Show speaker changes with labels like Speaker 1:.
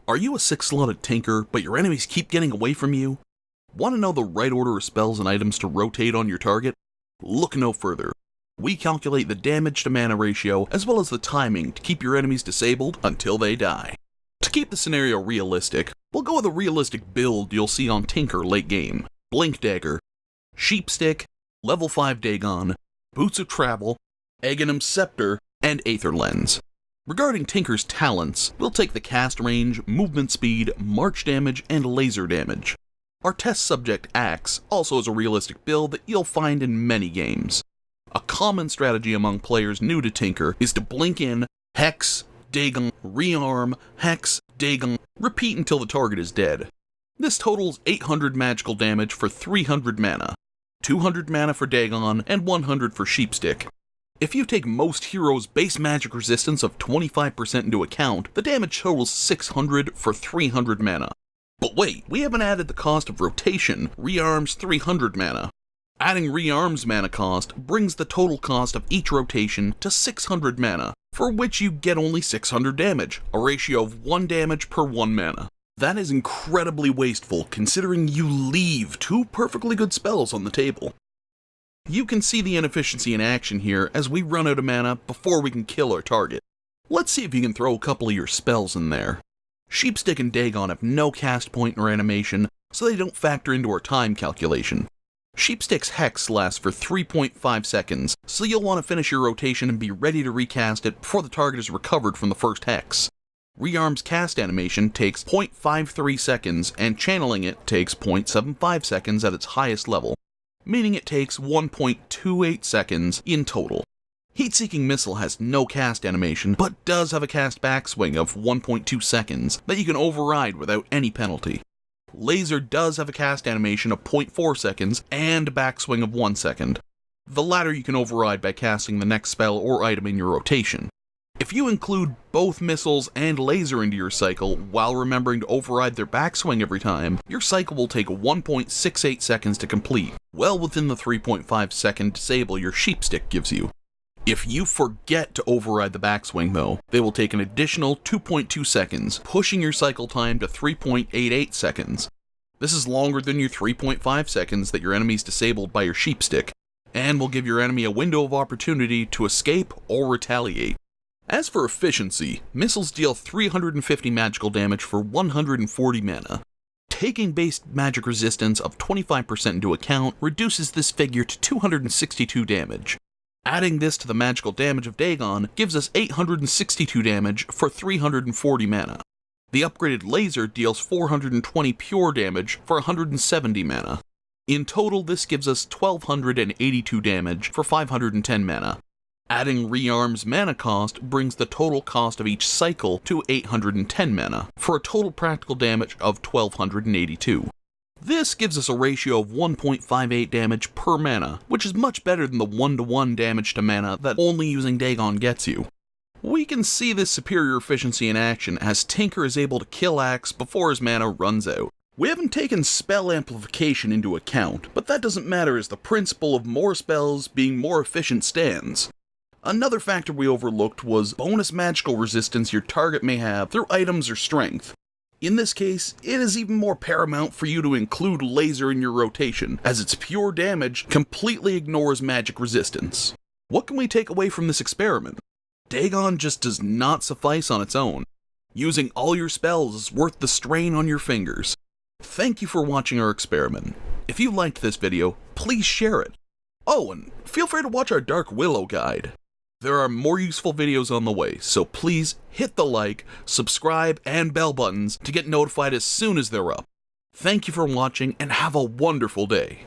Speaker 1: Are you a 6-slotted tinker, but your enemies keep getting away from you? Want to know the right order of spells and items to rotate on your target? Look no further. We calculate the damage to mana ratio, as well as the timing to keep your enemies disabled until they die. To keep the scenario realistic, we'll go with a realistic build you'll see on Tinker late game. Blink Dagger, Sheepstick, Level 5 Dagon, Boots of Travel, Aghanim Scepter, and Aether Lens. Regarding Tinker's talents, we'll take the cast range, movement speed, march damage, and laser damage. Our test subject Axe also is a realistic build that you'll find in many games. A common strategy among players new to Tinker is to blink in, Hex, Dagon, rearm, Hex, Dagon, repeat until the target is dead. This totals 800 magical damage for 300 mana, 200 mana for Dagon, and 100 for Sheepstick. If you take most heroes' base magic resistance of 25% into account, the damage totals 600 for 300 mana. But wait, we haven't added the cost of rotation, rearms 300 mana. Adding rearms mana cost brings the total cost of each rotation to 600 mana, for which you get only 600 damage, a ratio of 1 damage per 1 mana. That is incredibly wasteful considering you leave 2 perfectly good spells on the table. You can see the inefficiency in action here as we run out of mana before we can kill our target. Let's see if you can throw a couple of your spells in there. Sheepstick and Dagon have no cast point or animation, so they don't factor into our time calculation. Sheepstick's Hex lasts for 3.5 seconds, so you'll want to finish your rotation and be ready to recast it before the target is recovered from the first Hex. Rearm's cast animation takes 0.53 seconds, and channeling it takes 0.75 seconds at its highest level, meaning it takes 1.28 seconds in total. Heat-Seeking Missile has no cast animation, but does have a cast backswing of 1.2 seconds that you can override without any penalty. Laser does have a cast animation of 0.4 seconds and a backswing of 1 second. The latter you can override by casting the next spell or item in your rotation. If you include both missiles and laser into your cycle while remembering to override their backswing every time, your cycle will take 1.68 seconds to complete, well within the 3.5 second disable your Sheepstick gives you. If you forget to override the backswing though, they will take an additional 2.2 seconds, pushing your cycle time to 3.88 seconds. This is longer than your 3.5 seconds that your enemy is disabled by your Sheepstick, and will give your enemy a window of opportunity to escape or retaliate. As for efficiency, missiles deal 350 magical damage for 140 mana. Taking base magic resistance of 25% into account reduces this figure to 262 damage. Adding this to the magical damage of Dagon gives us 862 damage for 340 mana. The upgraded laser deals 420 pure damage for 170 mana. In total, this gives us 1282 damage for 510 mana. Adding rearm's mana cost brings the total cost of each cycle to 810 mana, for a total practical damage of 1282. This gives us a ratio of 1.58 damage per mana, which is much better than the 1-to-1 damage to mana that only using Dagon gets you. We can see this superior efficiency in action as Tinker is able to kill Axe before his mana runs out. We haven't taken spell amplification into account, but that doesn't matter as the principle of more spells being more efficient stands. Another factor we overlooked was bonus magical resistance your target may have through items or strength. In this case, it is even more paramount for you to include laser in your rotation, as its pure damage completely ignores magic resistance. What can we take away from this experiment? Dagon just does not suffice on its own. Using all your spells is worth the strain on your fingers. Thank you for watching our experiment. If you liked this video, please share it. Oh, and feel free to watch our Dark Willow guide. There are more useful videos on the way, so please hit the like, subscribe, and bell buttons to get notified as soon as they're up. Thank you for watching and have a wonderful day.